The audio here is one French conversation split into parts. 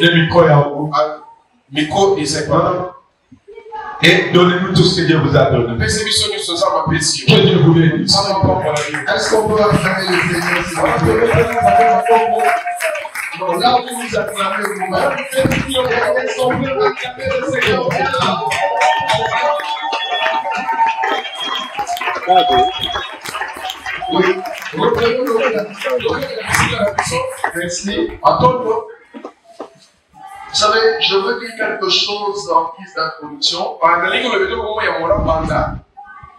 Le micro est à vous. Et donnez-nous tout ce que Dieu vous a donné. Que Dieu vous bénisse. Est-ce qu'on peut acclamer le Seigneur? Là où vous acclamez vous-même, est-ce qu'on peut acclamer le Seigneur? Oui. Merci. Vous savez, je veux dire quelque chose en guise d'introduction.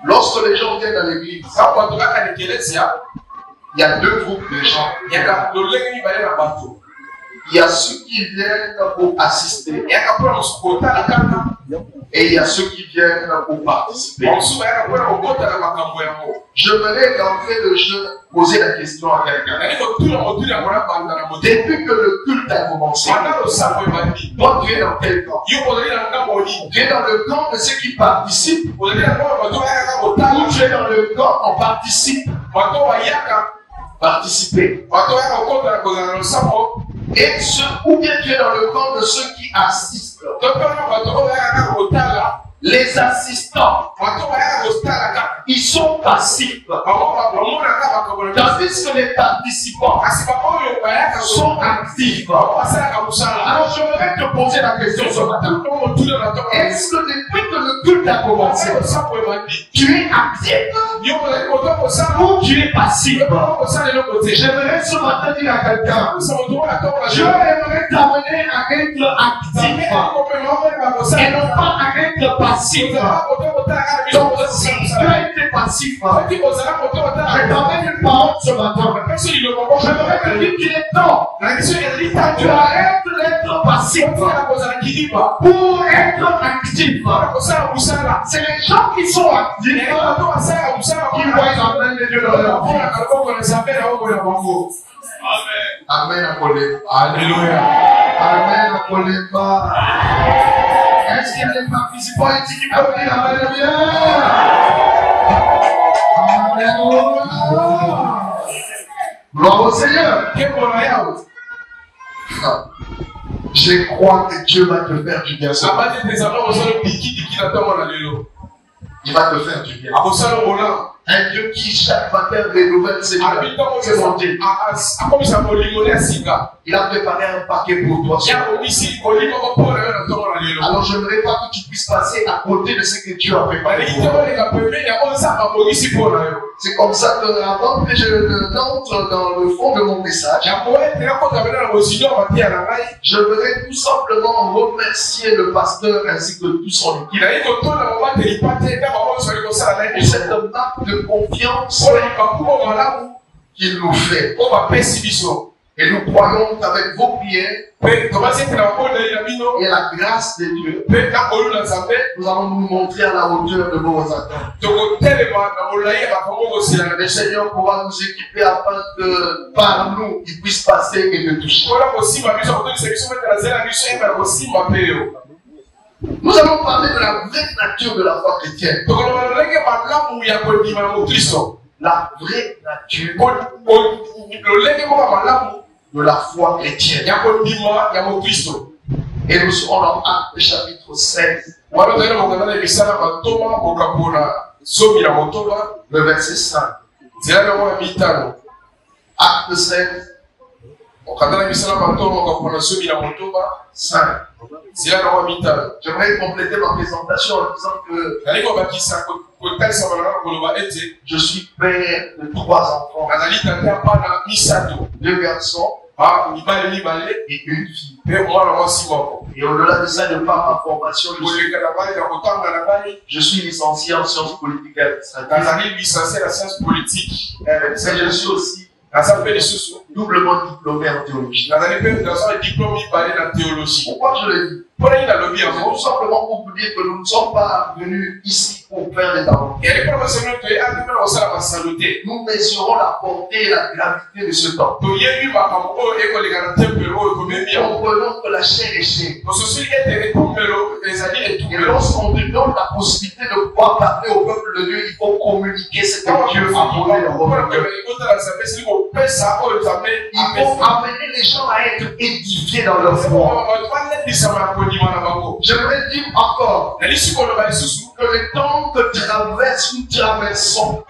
Lorsque les gens viennent à l'église, il y a deux groupes de gens. Il y a ceux qui viennent pour assister et il y a ceux qui viennent pour participer. J'aimerais d'entrée de jeu poser la question à quelqu'un. Depuis que le culte a commencé, toi tu es dans quel camp? Tu es dans le camp de ceux qui participent ou tu es dans le camp on participe? Participer. Et ou bien tu es dans le camp de ceux qui assistent. Les assistants, ils sont passifs. Tandis que les participants sont actifs. Alors j'aimerais te poser la question ce matin. Est-ce que depuis que le culte a commencé, tu es actif ou tu es passif? J'aimerais ce matin dire à quelqu'un, je aimerais t'amener à être actif et non pas à être passif. Donc si tu as été passif, je t'emmène une parole ce matin. J'aimerais te dire qu'il est temps. Tu arrêtes d'être passif pour être actif. C'est les gens qui sont actifs qui voient la main de Dieu dans leur vie. Amen à Colé. Alléluia. Amen à Colé. Est-ce qu'il y a des participants ici qui peuvent dire Alléluia? Alléluia. Gloire au Seigneur. Je crois que Dieu va te faire du bien. Il va te faire du bien. Un Dieu qui chaque matin renouvelle ses plans. C'est mon Dieu. Il a préparé un paquet pour toi. Alors je n'aimerais pas que tu puisses passer à côté de ce que Dieu a préparé pour toi. C'est comme ça que avant que je n'entre dans le fond de mon message, je voudrais tout simplement remercier le pasteur ainsi que tout son équipe. Et cette marque de confiance qu'il nous fait. Et nous croyons qu'avec vos prières et la grâce de Dieu, nous allons nous montrer à la hauteur de vos attentes. Le Seigneur pourra nous équiper afin que par nous, il puisse passer et te toucher. Nous allons parler de la vraie nature de la foi chrétienne. La vraie nature de la foi chrétienne. Et nous serons dans Actes chapitre 16. Le verset 5. Acte 16. 5. J'aimerais compléter ma présentation en disant que je suis père de 3 enfants, 2 garçons et une fille. Et au-delà de ça, de par ma formation, je suis licencié en sciences politiques et administratives. Je suis aussi doublement diplômé en théologie. Pourquoi je le dis? Tout simplement pour vous dire que nous ne sommes pas venus ici pour faire des aventures. Nous mesurons la portée et la gravité de ce temps. Comprenons que la chair est chair. Et lorsqu'on nous donne la possibilité de pouvoir parler au peuple de Dieu, il faut communiquer ce que Dieu a donné dans votre cœur. Il faut amener les gens à être édifiés dans leur foi. J'aimerais dire encore que le temps que nous traversons,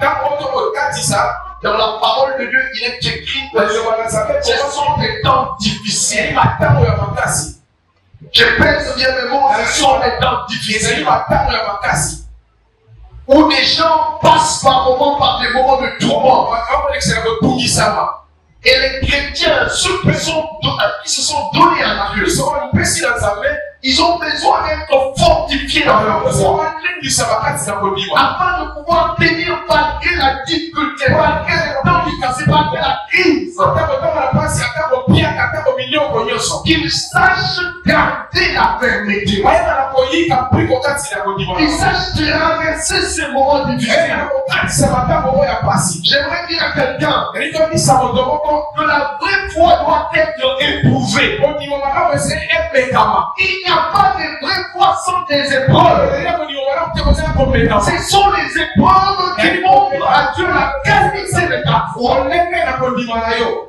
dans la parole de Dieu, il est écrit que ce sont des temps difficiles. Je pèse bien mes mots, ce sont des temps difficiles. Où des gens passent par des moments de tourment. Et les chrétiens, ceux qui se sont donnés à Dieu, ils ont besoin d'être fortifiés dans leur foi afin de pouvoir tenir malgré la difficulté, malgré les temps difficiles, malgré la crise. Qu'ils sachent garder la fermeté. Qu'ils sachent traverser ces moments difficiles. J'aimerais dire à quelqu'un que la vraie foi doit être éprouvée. Il n'y a pas de vraie foi sans des épreuves. Ce sont les épreuves qui montrent à Dieu la qualité de ta foi.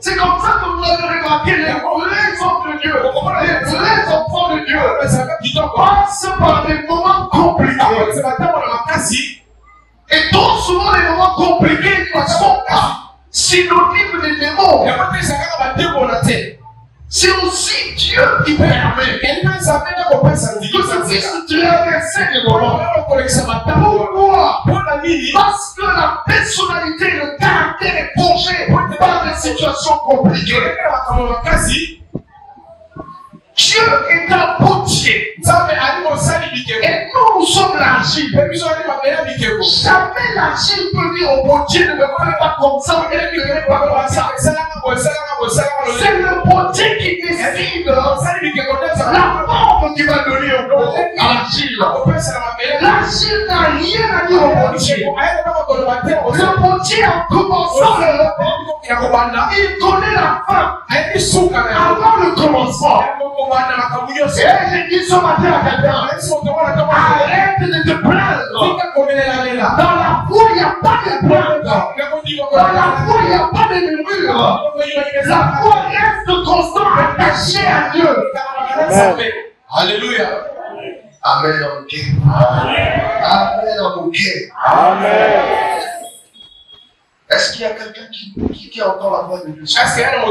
C'est comme ça que vous avez remarqué les vrais hommes de Dieu, les vrais enfants de Dieu passent par des moments compliqués. Et trop souvent les moments compliqués ne sont pas synonymes de démons. C'est aussi Dieu qui permet que ça puisse traverser les moments. Pourquoi? Parce que la personnalité et le caractère est forgé par des situations compliquées. Dieu est un potier. Et nous sommes l'argile. Jamais l'argile peut dire au potier ne me fais pas comme ça, ne me fais pas comme ça. C'est le potier qui décide la forme qu'il va donner à l'argile. L'argile n'a rien à dire au potier. Le potier, en commençant, il connaît la fin avant le commencement. Et j'ai dit ce matin à quelqu'un, arrête de te plaindre. Dans la foi, il n'y a pas de plainte. Dans la foi, il n'y a pas de murmure. La foi reste constante, attachée à Dieu. Alléluia. Amen dans mon cœur. Amen dans mon cœur. Amen. Est-ce qu'il y a quelqu'un qui a encore la voix de Dieu? Est-ce qu'il y a un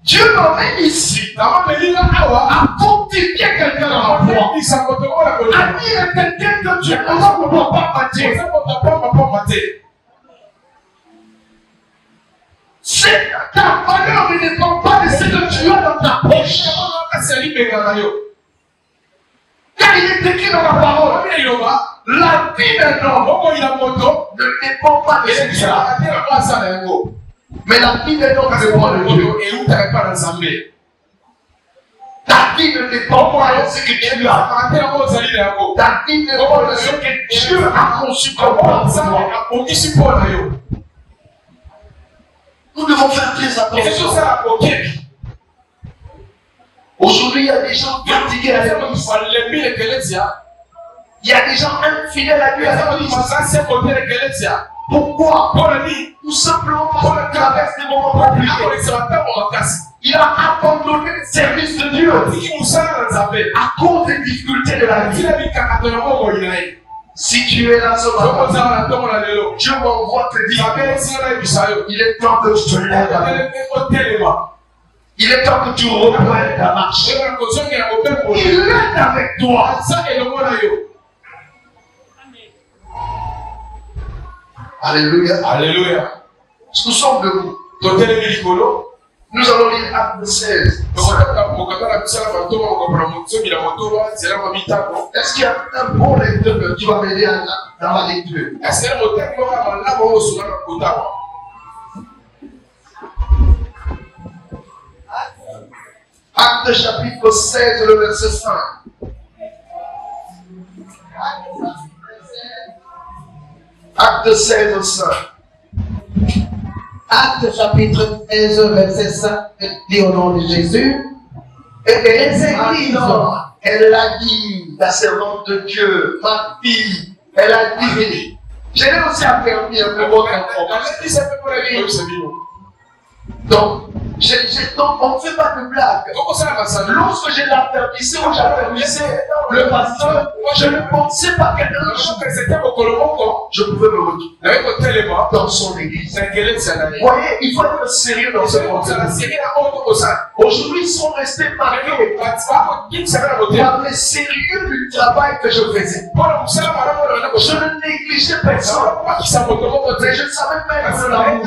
Dieu m'amène ici à fortifier quelqu'un dans la foi, à dire à quelqu'un que tu ne dois pas mentir. Ta valeur ne dépend pas de ce que tu as dans ta poche. Car il est écrit dans la parole, la vie d'un homme ne dépend pas de ce que tu as. Mais la vie d'un homme dépend de Dieu. Ta vie ne dépend pas de ce que tu as. Ta vie dépend de ce que Dieu a conçu comme toi. Nous devons faire très attention. Aujourd'hui, il y a des gens fatigués à l'église. Il y a des gens infidèles à Dieu à l'église. Pourquoi? Tout simplement parce qu'il traverse des moments compliqués. Il a abandonné le service de Dieu à cause des difficultés de la vie. Si tu es là ce matin, Dieu m'envoie te dire, il est temps que tu te lèves. Il est temps que tu reprennes ta marche. Il est avec toi. Alléluia. Alléluia. Nous sommes debout. Nous allons lire Acte 16. Est-ce qu'il y a un bon lecteur qui va m'aider dans la lecture? Acte chapitre 16, le verset 5. Acte 16, 5. Acte chapitre 16, verset 5, dit au nom de Jésus. Et les églises, elle a dit, la servante de Dieu, ma fille, elle a dit, je l'ai aussi affermi un peu votre information. Donc, on ne fait pas de blague. Lorsque j'ai l'affermissé ou j'affermissais le pasteur, je ne pensais pas qu'un jour je pouvais me retrouver dans son église. Vous voyez, il faut être sérieux dans ce contexte. Aujourd'hui, ils sont restés marqués par le sérieux du travail que je faisais. Je ne négligeais personne. Mais je ne savais même pas l'amour.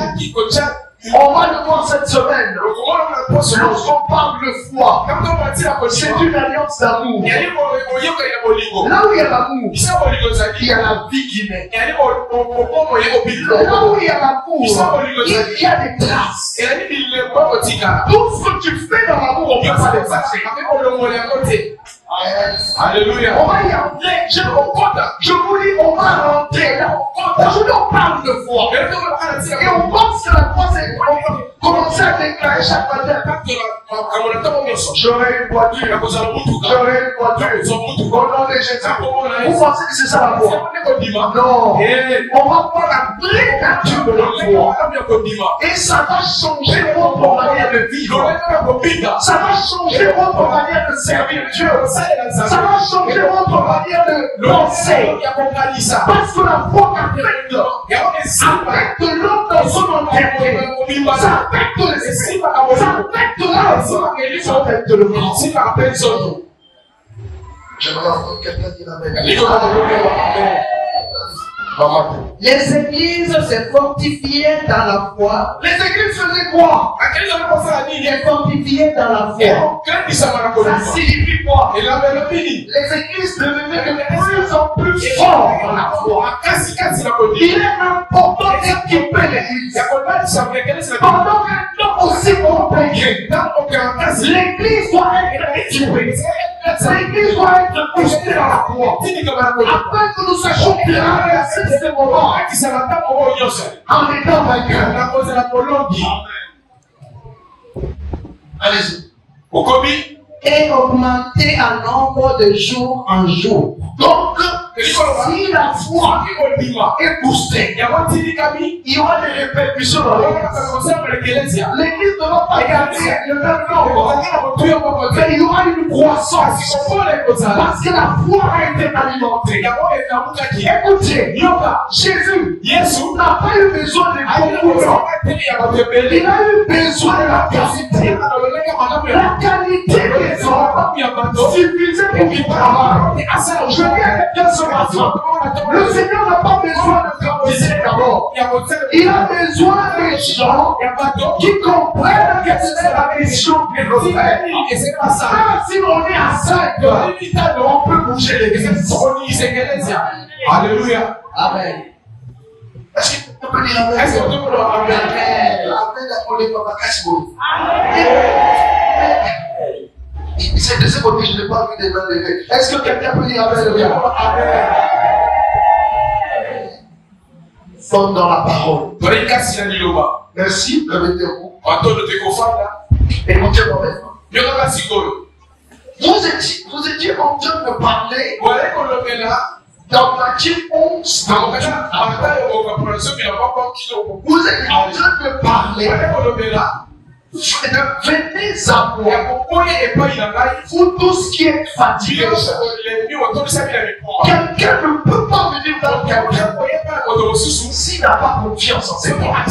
On va le voir cette semaine. Lorsqu'on parle de foi, c'est une alliance d'amour. Là où il y a l'amour, il y a la vie qui naît. Là où il y a l'amour, il y a des traces. Tout ce que tu fais dans l'amour, on ne peut pas les passer. Alléluia. On va y entrer. Je vous dis, on va rentrer là. Aujourd'hui, on parle de foi. Et on pense que la foi, c'est commencer à déclarer chaque matin. J'aurai une voiture. J'aurai une voiture. Au nom de Jésus. Vous pensez que c'est ça la foi? Non. On va voir la vraie nature de la foi. Et ça va changer votre manière de vivre. Ça va changer votre manière de servir Dieu. Ça va changer votre manière de penser. Parce que la foi affecte l'homme dans son entièreté. Ça affecte l'esprit. Ça affecte l'âme. Ça affecte le corps. J'aimerais entendre quelqu'un dire amen. Les églises se fortifiaient dans la foi. Les églises faisaient quoi? Se fortifiaient dans la foi. Ça signifie quoi? Les églises devenaient de plus en plus fortes dans la foi. Il est important d'équiper l'église. Pendant que l'homme aussi compliqué, l'église doit être équipée. L'église doit être boostée dans la foi. Afin que nous sachions traverser ces moments en étant vainqueurs. Allez-y. Et augmenter en nombre de jour en jour. Donc, si la foi est boostée, il y aura des répercussions dans l'église. L'église ne va pas garder le même nombre, mais il y aura une croissance parce que la foi a été alimentée. Écoutez, Jésus n'a pas eu besoin de beaucoup d'or. Il a eu besoin de la qualité. La qualité des hommes suffisait pour qu'il travaille. Je dis à quelqu'un ce matin, le Seigneur n'a pas besoin de travailler d'abord. Il a besoin des gens qui comprennent que c'est la mission qu'il veut faire. Même si on est à 5, on peut bouger l'église. Alléluia. Amen. Est-ce que tu peux dire amen? Est-ce que tu peux dire amen? C'est de ce côté, je n'ai pas vu des mains levées. Est-ce que quelqu'un peut dire amen? Sommes dans la parole. Merci, permettez-vous. Écoutez-moi maintenant. Vous étiez en train de parler dans Matthieu 11. Vous êtes en train de parler de venez à moi, vous tous qui êtes fatigués. Quelqu'un ne peut pas venir dans quelqu'un s'il n'a pas confiance en ses parents.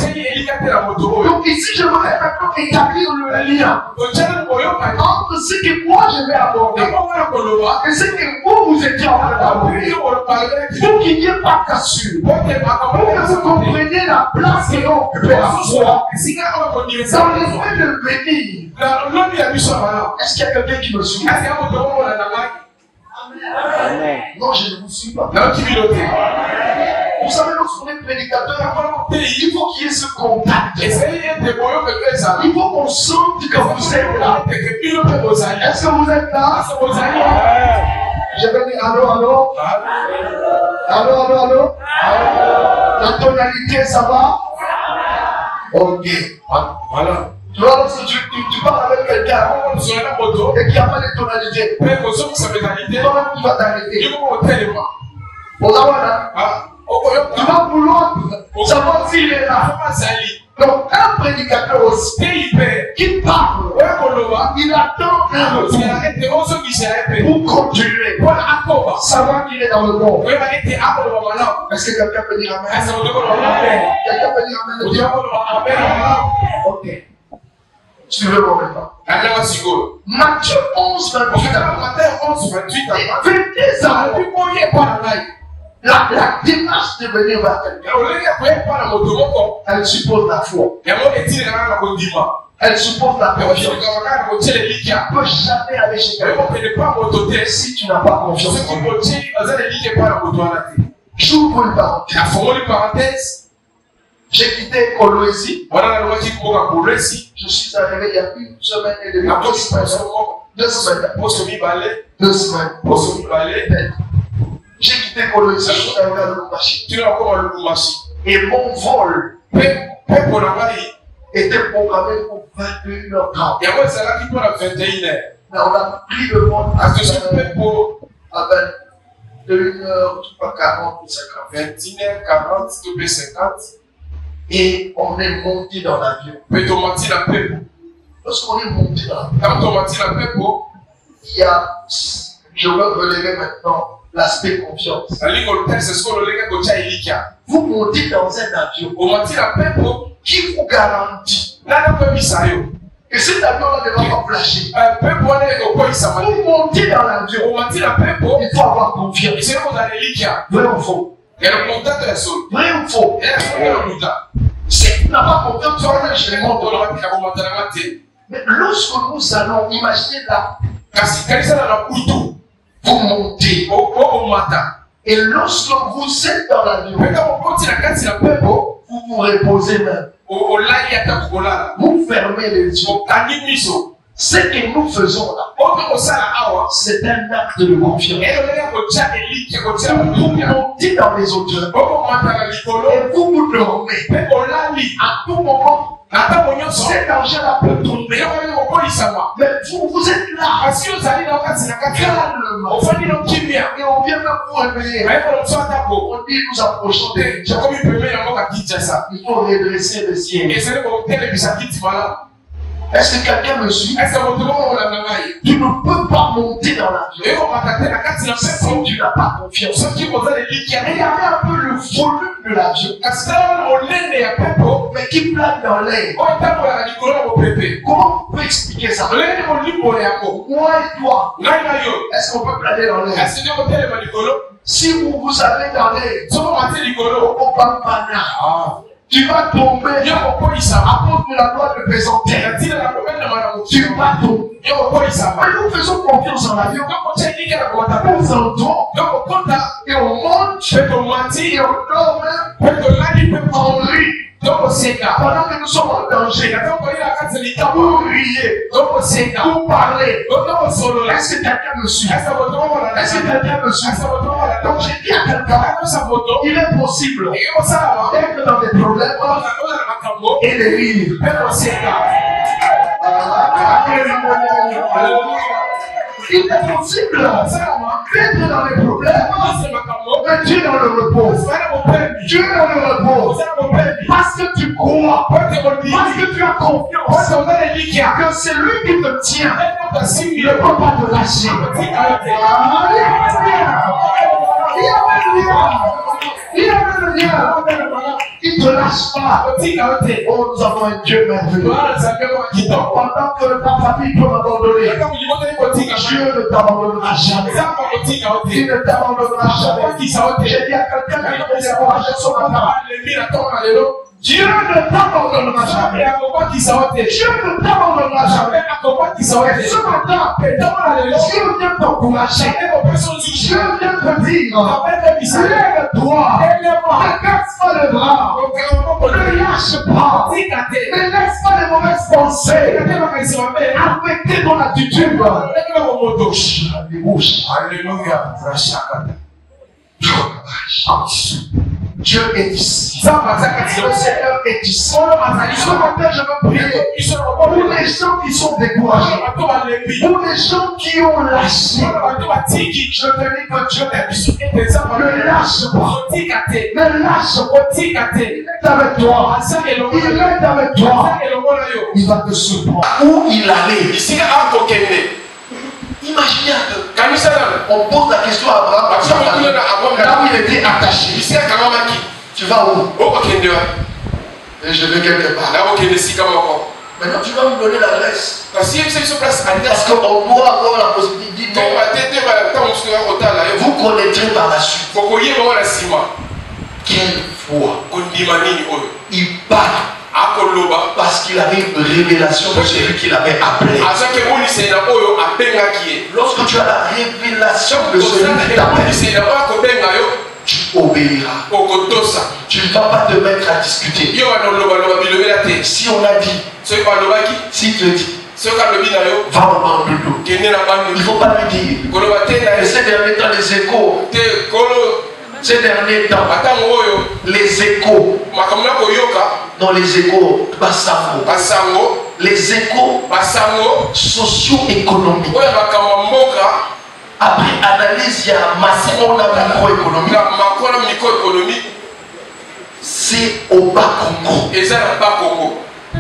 Donc ici, je voudrais maintenant établir le lien entre ce que moi je vais aborder et ce que vous étiez en train d'aborder. Pour qu'il n'y ait pas cassure. Pour que vous compreniez la place que l'on occupait la foi. Dans les moyens de venir. Est-ce qu'il y a quelqu'un qui me suit? Non, je ne vous suis pas. Vous savez, lorsqu'on est prédicateur, il faut qu'il y ait ce contact. Il faut qu'on sente que vous êtes là. Est-ce que vous êtes là? Je vais dire allô, allô. Allô, allô, allô. La tonalité, ça va? Ok. Voilà. Tu vois, lorsque tu parles avec quelqu'un et qu'il n'y a pas de tonalité, toi-même tu vas t'arrêter. Tu vas vouloir savoir s'il est là. Donc, un prédicateur aussi qui parle, il attend un retour pour continuer, pour savoir qu'il est dans le bon. Est-ce que quelqu'un peut dire Amen? Quelqu'un peut dire Amen? Ok. Suivez-moi maintenant. Matthieu 11, 28. Venez à moi. La démarche de venir vers quelqu'un, elle suppose la foi. Elle suppose la confiance. Tu ne peux jamais aller chez quelqu'un si tu n'as pas confiance en lui. J'ouvre une parenthèse. J'ai quitté Coloésie. Je suis arrivé il y a une semaine et demie. 2 semaines. 2 semaines. J'ai quitté Coloésie. Je suis arrivé à Lubumbashi. Et mon vol était programmé pour 21h30. Mais on a pris le vol à 21h40 ou 50. 21h40 et on est monté dans l'avion. Lorsqu'on est monté dans l'avion, il y a, je veux relever maintenant l'aspect confiance. Vous montez dans un avion qui vous garantit que cet avion-là ne va pas flasher. Vous montez dans l'avion, il faut avoir confiance. Vrai ou faux? Vrai ou faux? Si tu n'as pas confiance, tu vas chez les mondes. Mais lorsque nous allons imaginer là, vous montez et lorsque vous êtes dans l'avion, vous vous reposez même. Vous fermez les yeux. Ce que nous faisons là, c'est un acte de confiance. Vous montez dans les hauteurs et vous vous dormez. À tout moment, cet danger-là peut tomber. Mais vous êtes là, calmement. Et on vient même vous réveiller. On dit nous approchons des gens. Il faut redresser le ciel. Est-ce que quelqu'un me suit? Tu ne peux pas monter dans l'avion si tu n'as pas confiance. Et il y avait un peu le volume de l'avion, mais qui plane dans l'air. Comment on peut expliquer ça? Moi et toi, est-ce qu'on peut planer dans l'air? Si vous allez dans l'air, on va pas. Tu vas tomber à cause de la loi de pesanteur. Tu vas tomber. Mais nous faisons confiance en l'avion. Nous entrons et on monte et on dort même en rit. Pendant que nous sommes en danger, vous riez, vous parlez. Est-ce que quelqu'un me suit? Est-ce que quelqu'un me suit? Donc j'ai dit à quelqu'un, il est possible d'être dans des problèmes et de rire. Il est possible d'être dans les problèmes, mais Dieu dans le repos. Dieu dans le repos. Parce que tu crois, parce que tu as confiance que c'est lui qui te tient. Il ne peut pas te lâcher. Il ne te lâche pas. Oh, nous avons un Dieu merveilleux. Pendant que ta famille peut m'abandonner, Dieu ne t'abandonnera jamais. Il ne t'abandonnera jamais. J'ai dit à quelqu'un qui est découragé ce matin, Dieu ne t'abandonnera jamais. Dieu ne t'abandonnera jamais. Ce matin, Dieu vient t'encourager. Dieu vient te dire, lève-toi, ne casse pas le bras, ne lâche pas, ne laisse pas les mauvaises pensées affecter ton attitude. Alléluia. Dieu est ici. Le Seigneur est ici. Ce matin, je veux prier pour les gens qui sont découragés, pour les gens qui ont lâché. Je te dis que Dieu est ici. Ne lâche pas. Ne lâche pas. Il est avec toi. Il est avec toi. Il va te surprendre. Où il allait. Imaginez un peu. On pose la question à Abraham. Là où il était attaché. Tu vas où? Et je vais quelque part. Maintenant tu vas me donner l'adresse. Parce qu'on pourra avoir la possibilité de dire vous connaîtrez par la suite. Quelle foi. Il parle. Parce qu'il avait une révélation de celui qu'il avait appelé. Lorsque tu as la révélation de celui qui t'appelle, tu obéiras. Tu ne vas pas te mettre à discuter. Si on a dit, si tu dis, va au bandoudou, il ne faut pas lui dire. Et ces derniers temps, les échos. Ces derniers temps, les échos. Dans les échos, les échos socio-économiques. Après analyse, il y a macro-économique. C'est au bas Congo.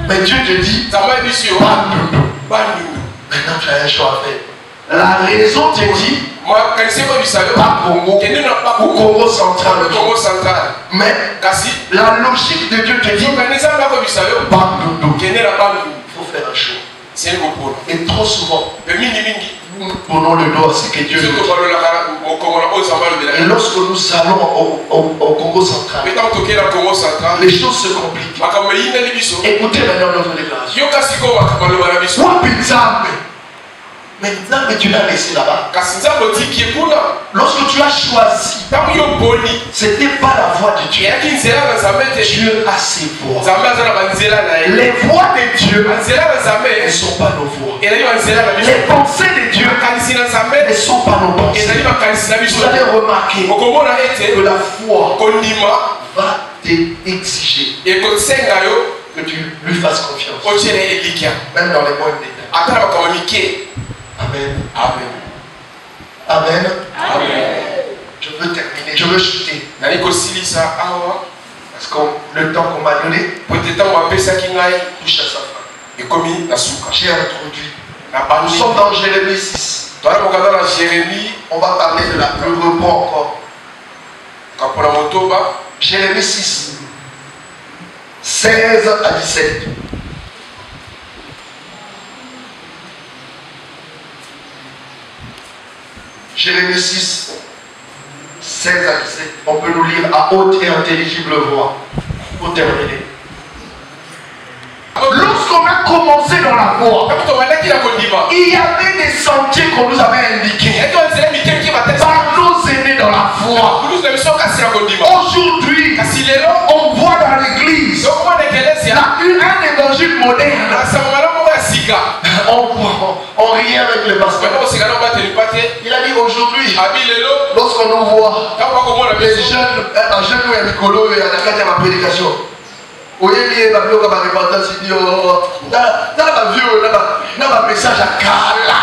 Mais Dieu te dit, maintenant tu as un choix à faire. La raison te dit, pas Congo, ou Congo central. Mais la logique de Dieu te dit, pas Doudou. Il faut faire un choix. Et trop souvent, nous prenons le doigt, c'est que Dieu nous dit. Et lorsque nous allons au Congo central, les choses se compliquent. Écoutez maintenant notre déclaration. Mais tu l'as laissé là-bas. Lorsque tu as choisi, c'était pas la voix de Dieu. Dieu a ses voix. Les voix de Dieu ne sont pas nos voix. Les pensées de Dieu ne sont pas nos pensées. Vous allez remarquer que la foi va t'exiger que tu lui fasses confiance. Même dans les moindres détails. Amen. Amen. Amen. Amen. Je veux terminer. Je veux chuter. Parce que le temps qu'on m'a donné touche à sa fin. J'ai introduit. Nous sommes dans Jérémie 6. On va parler de la plus repos encore. Jérémie 6. 16 à 17. Jérémie 6, 16 à 17. On peut nous lire à haute et intelligible voix. Pour terminer. Lorsqu'on a commencé dans la voie, il y avait des sentiers qu'on nous avait indiqués par nos aînés dans la foi. Aujourd'hui, on voit dans l'église un évangile moderne. On riait avec le pasteur. Il a dit aujourd'hui, lorsqu'on nous voit, les jeunes, un jeune ou un Nicolo et un acadien à ma prédication. Vous voyez, il y a un repentance, il dit, dans ma message à Kala.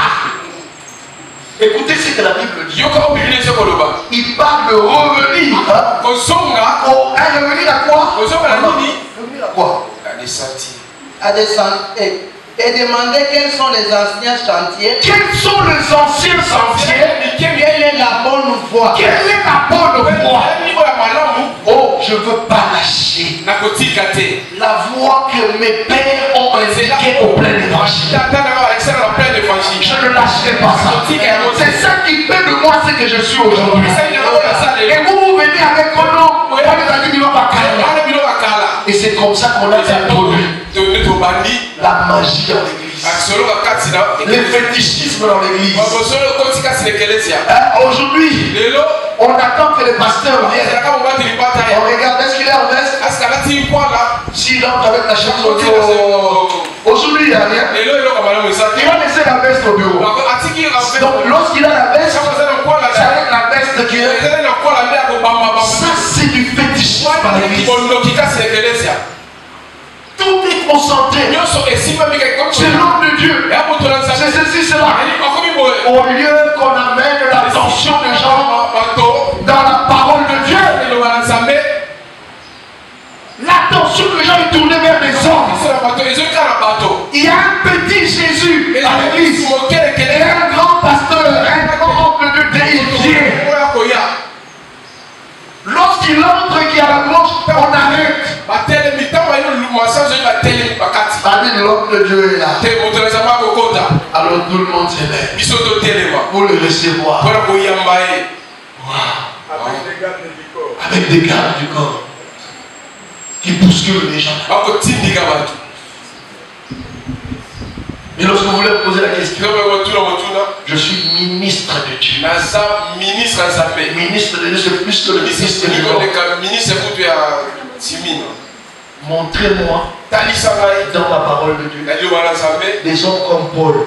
Écoutez ce que la Bible dit. Il parle de revenir. Un revenir à quoi? Revenir à quoi? À des sentiers. Et demander quels sont les anciens chantiers. Quels sont les anciens sentiers? Quelle est la bonne voie? Quelle est la bonne voie? Oh, je ne veux pas lâcher la voie que mes pères ont indiquée au plein évangile. Je ne lâcherai pas ça. C'est ça qui fait de moi ce que je suis aujourd'hui. Et vous venez avec un nom. Et c'est comme ça qu'on a introduit la magie dans l'église, le fétichisme dans l'église. Aujourd'hui, on attend que le pasteur vienne. On regarde, est-ce qu'il est en veste? S'il entre avec la chaise au bureau, aujourd'hui il n'y a rien. Il va laisser la veste au bureau. Donc lorsqu'il a la veste, c'est avec la veste qu'il est. Ça c'est du fétichisme. sont centrés. C'est l'homme de Dieu. C'est ceci, cela. Au lieu qu'on amène l'attention des gens dans la parole de Dieu, l'attention des gens est tournée vers les hommes. Il y a un petit Jésus à l'église et un grand pasteur, un grand homme de Dieu déifié. Lorsqu'il entre et qu'il y a la cloche, on arrête. L'homme de Dieu est là. Alors tout le monde s'élève pour le recevoir. Avec des gardes du corps qui bousculent les gens. Et lorsque vous voulez poser la question, je suis ministre de Dieu. Ministre de Dieu, c'est plus que le ministre de Dieu. Montrez-moi dans la parole de Dieu des hommes comme Paul.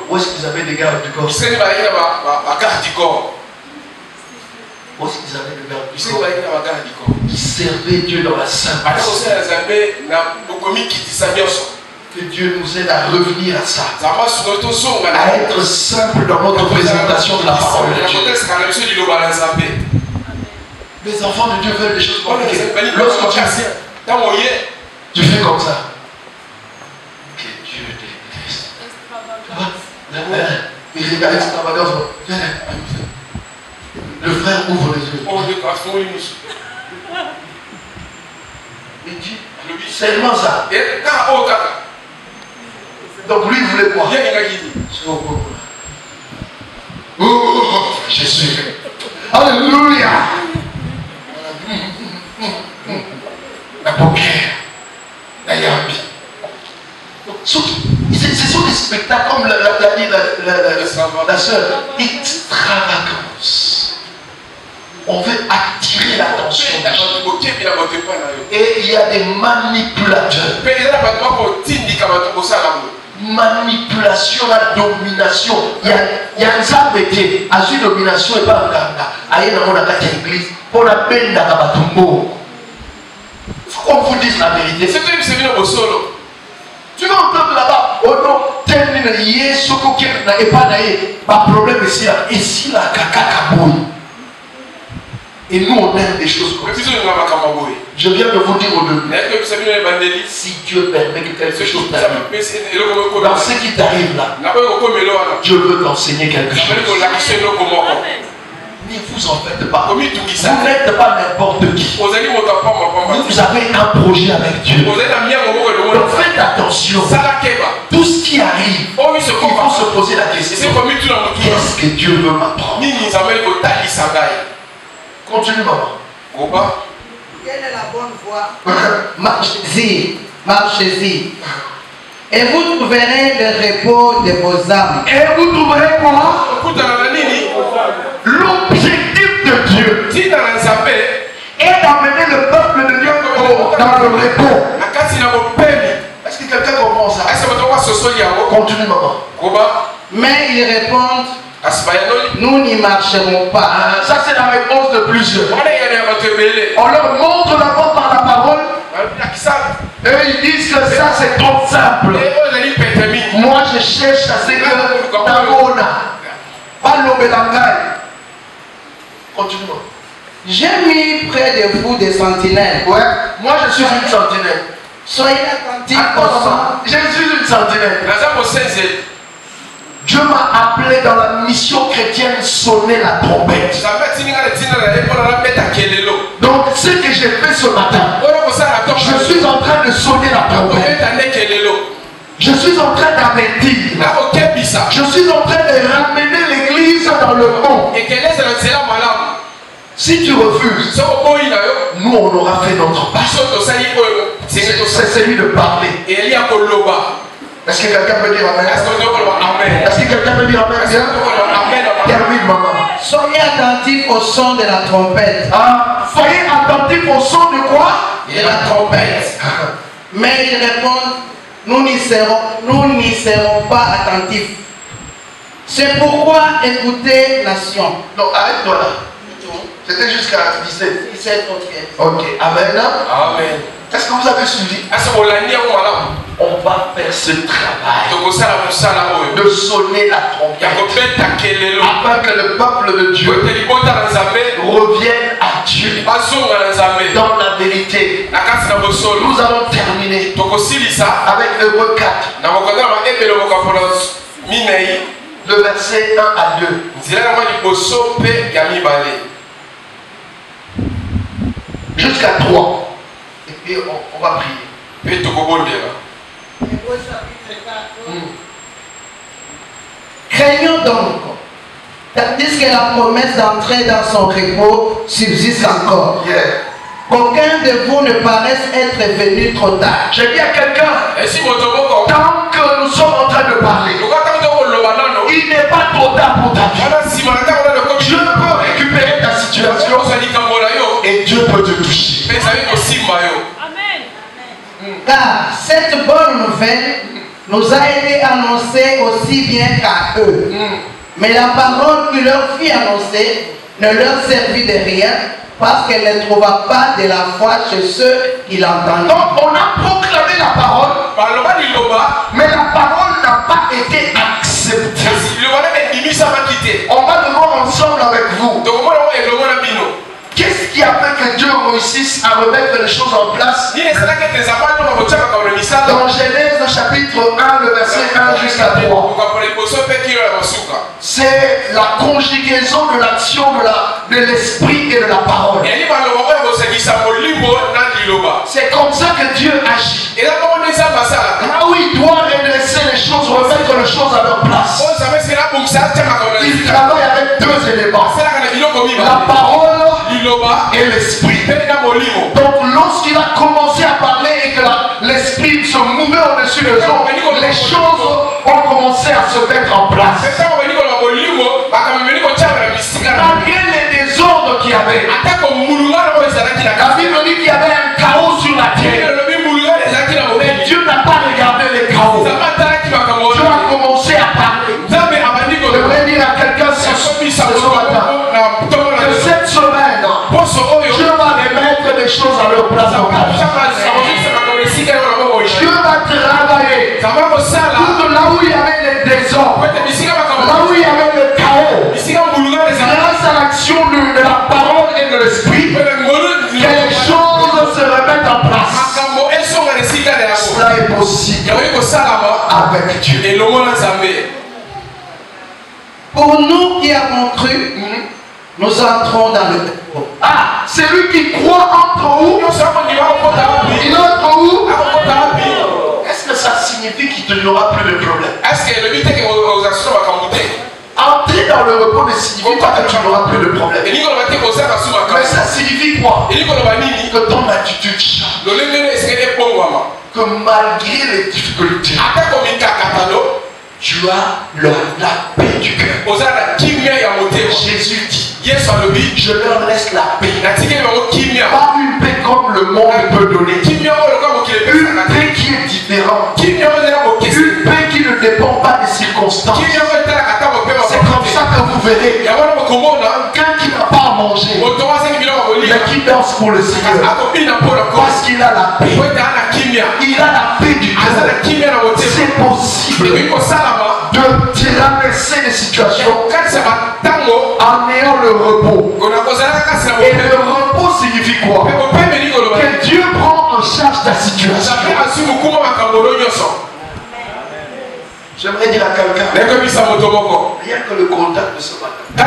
Où est-ce qu'ils avaient des gardes du corps? Où est-ce qu'ils avaient des gardes du corps? Ils servaient Dieu dans la simplicité. Que Dieu nous aide à revenir à ça, à être simple dans notre présentation de la parole de Dieu. Les enfants de Dieu veulent des choses compliquées. Lorsque tu fais comme ça, que Dieu déteste. Il regarde l'extravagance. Le frère ouvre les yeux. Il dit seulement ça. Donc lui il voulait quoi? Oh, Jésus. Alléluia. La paupière. La yambi. Ce sont des spectacles comme l'a dit la soeur. Extravagance. On veut attirer l'attention. Et il y a des manipulateurs. Manipulation, la domination. Il y a un zabété. À une domination et pas un ganga. Aïe, dans la église. Pour la peine d'Akabatumbo. Il faut qu'on vous dise la vérité. C'est que c'est venu au solo. Tu vas entendre là-bas. Oh non, tel n'est soko qui n'a pas d'ailleurs. Pas problème ici là. Ici là, kakakaboui. Et nous on aime des choses comme ça. Je viens de vous dire au début. Si Dieu permet que quelque chose t'arrive, dans ce qui t'arrive là, Dieu veut t'enseigner quelque chose. Ne vous en faites pas. Vous n'êtes pas n'importe qui. Vous avez un projet avec Dieu. Donc faites attention. Tout ce qui arrive, il faut se poser la question. Qu'est-ce que Dieu veut m'apprendre? Continue, maman. Quelle est la bonne voie? Marchez-y, marchez-y. Et vous trouverez le repos de vos âmes. Et vous trouverez quoi? L'objectif de Dieu est d'amener le peuple de Dieu dans le repos. Est-ce que quelqu'un comprend ça? Continue, maman. Mais ils répondent, nous n'y marcherons pas. Ça c'est la réponse de plusieurs. On leur montre d'abord par la parole. Eux ils disent que ça c'est trop simple. Moi je cherche à ce que pas l'obélangaï. Continue. J'ai mis près de vous des sentinelles. Ouais, moi je suis une sentinelle. Soyez attentifs au son. Je suis une sentinelle. Dieu m'a appelé dans la mission chrétienne sonner la trompette. Donc ce que j'ai fait ce matin, je suis en train de sonner la trompette. Je suis en train d'avertir. Je suis en train de ramener l'église dans le monde. Si tu refuses, nous on aura fait notre part. C'est celui de parler. Est-ce que quelqu'un peut dire amen? Est-ce que quelqu'un peut dire amen? Termine, maman. Soyez attentifs au son de la trompette. Soyez attentifs au son de quoi? De la trompette. Mais ils répondent, nous n'y serons pas attentifs. C'est pourquoi écoutez, nation. Non, arrête-toi là. C'était jusqu'à 17. 17 ok. Ok, amen. Amen. Est-ce que vous avez suivi? On va faire ce travail de sonner la trompette afin que le peuple de Dieu revienne à Dieu dans la vérité. Nous allons terminer avec Hébreux 4, le verset 1 à 2. Jusqu'à 3. Et puis on va prier. Craignons donc, tandis que la promesse d'entrer dans son repos subsiste encore. Qu'aucun de vous ne paraisse être venu trop tard. J'ai dit à quelqu'un, tant que nous sommes en train de parler, il n'est pas trop tard pour ta vie. Dieu peut récupérer ta situation et Dieu peut te toucher. Car cette bonne nouvelle nous a été annoncée aussi bien qu'à eux. Mais la parole qui leur fut annoncée ne leur servit de rien parce qu'elle ne trouva pas de la foi chez ceux qui l'entendaient. Donc on a proclamé la parole, mais la parole n'a pas été acceptée. On va le voir ensemble avec vous. Qu'est-ce qui a fait que Dieu réussisse à remettre les choses en place? Dans Genèse chapitre 1, le verset 1 jusqu'à 3. C'est la conjugaison de l'action de l'esprit et de la parole. C'est comme ça que Dieu agit. Là où il doit redresser les choses, remettre les choses à leur place, il travaille avec deux éléments: la parole et l'esprit. Donc lorsqu'il a commencé à parler et que l'esprit se mouvait au-dessus des hommes, les choses ont commencé à se mettre en place. Malgré les désordres qu'il y avait, la Bible dit qu'il y avait un chaos sur la terre. Mais Dieu n'a pas regardé les chaos. Dieu a commencé à parler. Je voudrais dire à quelqu'un ce matin que cette semaine, Dieu va remettre des choses à leur place dans ta vie. Dieu va travailler tout là où il y avait des désordres, là où il y avait le chaos, grâce à l'action de la parole et de l'esprit, que les choses se remettent en place. Cela est possible avec Dieu. Pour nous qui avons cru, nous entrons dans le repos. Ah, celui qui croit entre où? Il entre où? Est-ce que ça signifie qu'il n'y aura plus de problème? Entrer dans le repos ne signifie pas que tu n'auras plus de problème. Mais ça signifie quoi? Que ton attitude change. Que malgré les difficultés, tu as la paix du cœur. Jésus dit, je leur laisse la paix. Pas une paix comme le monde peut donner. Une paix qui est différente. Une paix qui ne dépend pas des circonstances. C'est comme ça que vous verrez quelqu'un qui n'a pas à manger, mais qui danse pour le Seigneur. Parce qu'il a la paix. Il a la paix du cœur. C'est possible de traverser les situations en ayant le repos. Et le repos signifie quoi? Que Dieu prend en charge ta situation. J'aimerais dire à quelqu'un, rien que le contact de ce matin,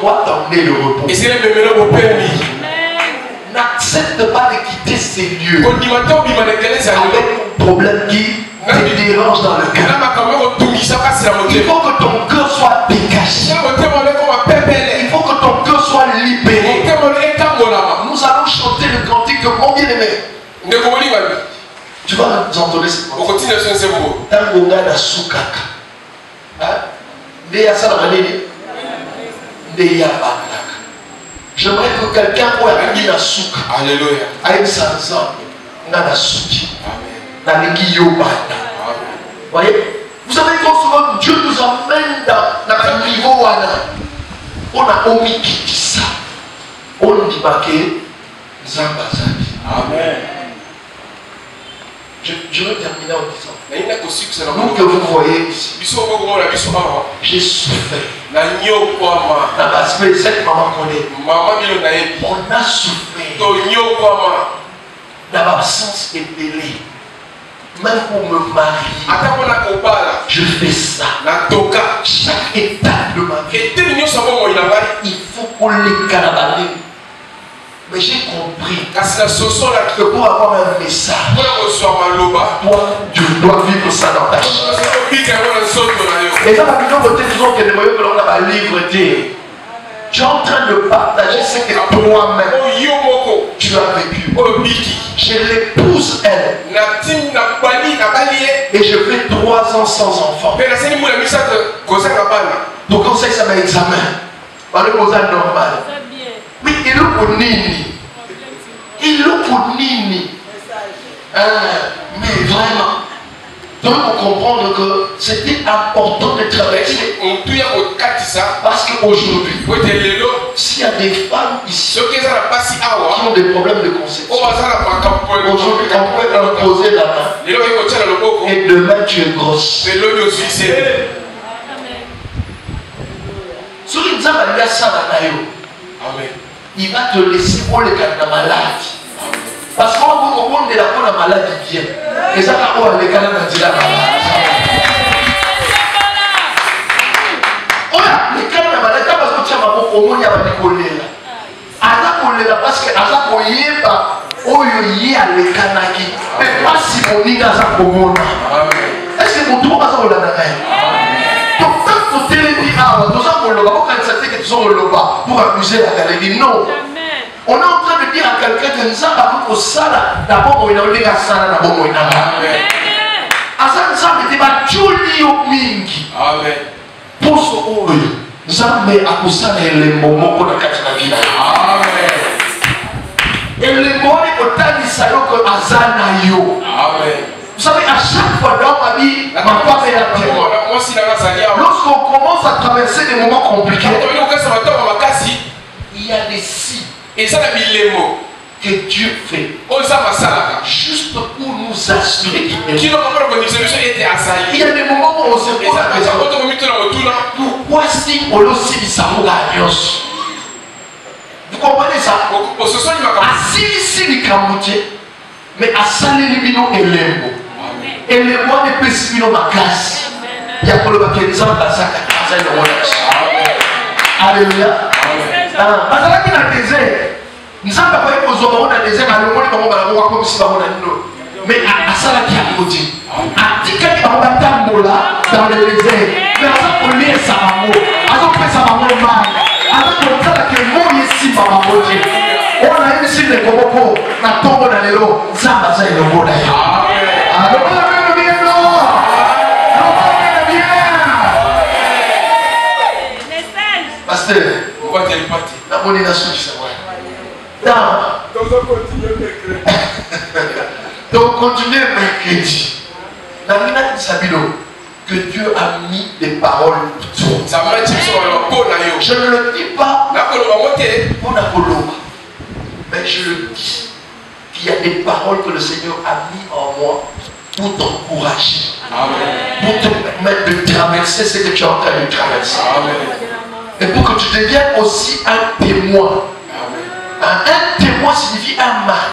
toi t'en es le repos. N'accepte pas de quitter ces lieux avec un problème qui te dérange dans le cœur. Il faut que ton cœur soit dégagé. Il faut que ton cœur soit libéré. Nous allons chanter le cantique de mon bien-aimé. Tu vas nous entendre cette j'aimerais que quelqu'un ait mis la souka. Alléluia. Aïe Sansan. Nana souki. Amen. Voyez? Vous savez quand souvent Dieu nous emmène dans un niveau où on a omis qui dit ça. on dit pas que Zambazali. Amen. Je vais terminer en disant. Donc que vous voyez ici, j'ai souffert. Dans l'aspect, cette maman connaît. On a souffert. Dans l'absence de délai. Même pour me marier, je fais ça. Chaque étape de ma vie, il faut qu'on les calabalise. Mais j'ai compris que pour avoir un message, tu dois vivre ça dans ta vie. Et dans la vision de tes autres, que livre, tu es en train de partager ce que toi-même tu as vécu. Je l'épouse elle. Et je fais 3 ans sans enfant. Donc conseil ça m'a examen. Par le normal. Oui, il est pour Nini. Il est pour Nini. Mais vraiment, donc pour comprendre que c'était important de traverser. Parce qu'aujourd'hui, s'il y a des femmes ici qui ont des problèmes de conception, aujourd'hui on peut leur poser la main et demain tu es grosse. Il va te laisser pour le cas de la maladie. Parce qu'on va de la maladie vient. Et ça va le cas de la maladie. Le cas de la maladie, parce que tu as au monde, il y a des collègues. Parce que mais pas si mon nid dans un monde. Est-ce que vous trouvez ça au lendemain? Pour abuser la galerie. Non. On est en train de dire à quelqu'un que nous avons au sala d'abord on a eu la sala d'abord on a eu pour ce qu'on veut nous avons à kusala les moments pour la vie. Et les moments au temps du salon que Azana yo. Vous savez, à chaque fois dans ma vie, ma femme est là. Lorsqu'on commence à traverser des moments compliqués, il y a des signes que Dieu fait juste pour nous assurer qu'il y a des moments où on se pose la question pourquoi si on le sait ça pour la Dios? Vous comprenez ça? Si les Camoutiers, mais à Salélibino et Lembo. Et les mois de Pessibino ma classe. Il y a pour le baquet des hommes dans sa classe. Alléluia. Parce que dans le désert, nous avons pas eu besoin dans le désert, mais nous avons comme si nous avons mais à ça qui a côté. À Tika qui va dans le désert. Mais à ça pour lire sa maman. À ça pour sa maman mal. À ça pour ça que moi ici, maman côté. On a eu ici des gobos, la tombe dans les lots, Zamba c'est le mot d'ailleurs. Pasteur, la monnaie nation du savoir. Donc, continuez mercredi. Dans le Sabino, que Dieu a mis des paroles pour toi. Je ne le dis pas pour la colombe. Mais je le dis qu'il y a des paroles que le Seigneur a mis en moi pour t'encourager, pour te permettre de traverser ce que tu es en train de traverser. Et pour que tu deviennes aussi un témoin. Un témoin signifie un mari.